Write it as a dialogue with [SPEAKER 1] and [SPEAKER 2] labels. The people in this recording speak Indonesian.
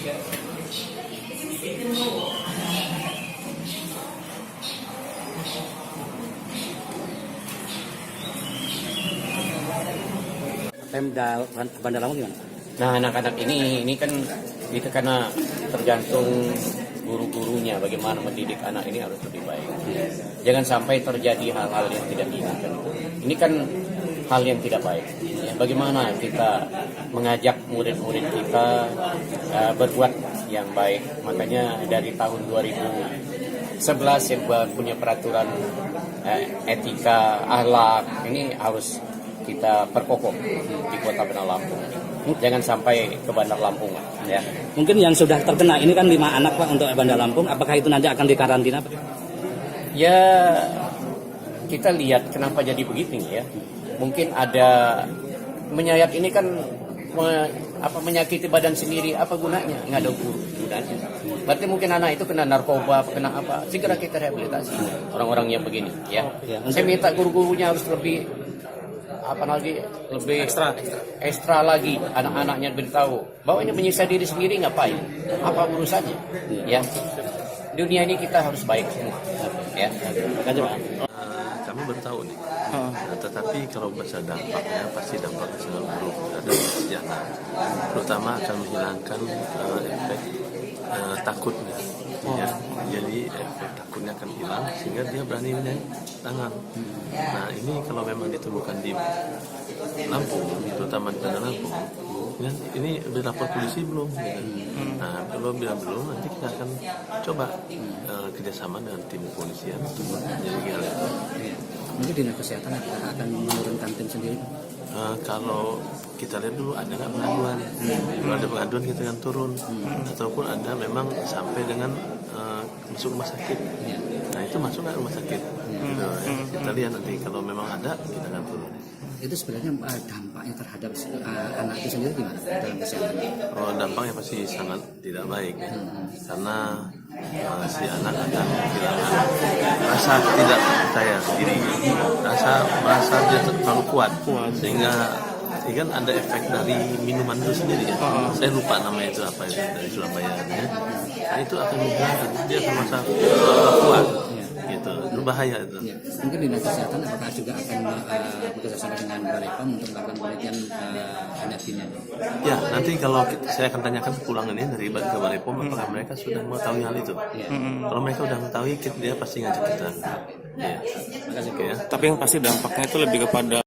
[SPEAKER 1] Pemda Bandar Lampung gimana?
[SPEAKER 2] Nah, anak-anak ini kan itu karena tergantung guru-gurunya bagaimana mendidik anak ini harus lebih baik. Jangan sampai terjadi hal-hal yang tidak diinginkan. Ini kan hal yang tidak baik. Ya, bagaimana kita mengajak murid-murid kita berbuat yang baik. Makanya dari tahun 2011 yang punya peraturan etika, akhlak ini harus kita perkokoh di Kota Bandar Lampung. Jangan sampai ke Bandar Lampung, ya.
[SPEAKER 1] Mungkin yang sudah terkena ini kan 5 anak Pak untuk Bandar Lampung, apakah itu nanti akan dikarantina Pak?
[SPEAKER 2] Ya, kita lihat kenapa jadi begitu ya. Mungkin ada menyayat ini kan menyakiti badan sendiri, apa gunanya? Nggak ada gunanya. Berarti mungkin anak itu kena narkoba, kena apa? Segera kita rehabilitasi orang-orang yang begini, ya. Saya minta guru-gurunya harus lebih lebih ekstra lagi, anak-anaknya beritahu bahwa ini menyiksa diri sendiri ngapain, apa urusannya, ya. Dunia ini kita harus baik semua, ya.
[SPEAKER 3] Kami baru tahu nih, tetapi kalau baca dampaknya pasti dampaknya sangat buruk terhadap sejarah, terutama akan menghilangkan efek takutnya. Ya, jadi efek takutnya akan hilang sehingga dia berani menyayat tangan. Nah, ini kalau memang ditemukan di Lampung, terutama di Bandar Lampung, ya, ini udah lapor polisi belum? Ya. Nah, kalau belum nanti kita akan coba kerjasama dengan tim kepolisian untuk menyelidiki hal itu.
[SPEAKER 1] Mungkin dinas kesehatan akan menurunkan tim sendiri.
[SPEAKER 3] Kalau kita lihat dulu ada nggak pengaduan, kalau ada pengaduan kita akan turun, ataupun ada memang sampai dengan masuk rumah sakit. Nah, itu masuk nggak rumah sakit? Gitu, ya. Kita lihat nanti kalau memang ada kita akan turun.
[SPEAKER 1] Itu sebenarnya dampaknya terhadap anak itu sendiri gimana dalam kesehatan?
[SPEAKER 3] Oh, dampaknya pasti sangat tidak baik ya. Karena si anak akan kehilangan rasa tidak percaya diri, merasa dia terlalu kuat sehingga kan ada efek dari minuman itu sendiri ya. Saya lupa namanya itu apa itu dari Surabaya ya. Nah, itu akan menghilangkan, dia akan merasa kuat gitu, berbahaya itu.
[SPEAKER 1] Ya. Mungkin dinas kesehatan apakah juga akan bekerjasama dengan Balai POM untuk melakukan penelitian energinya?
[SPEAKER 3] Ya, nanti kalau saya akan tanyakan pulang ini dari ke Balai POM apakah mereka sudah mengetahui hal itu. Kalau mereka sudah mengetahui, dia pasti ngajak kita. Ya.
[SPEAKER 1] Makasih.
[SPEAKER 3] Okay, ya.
[SPEAKER 4] Tapi yang pasti dampaknya itu lebih kepada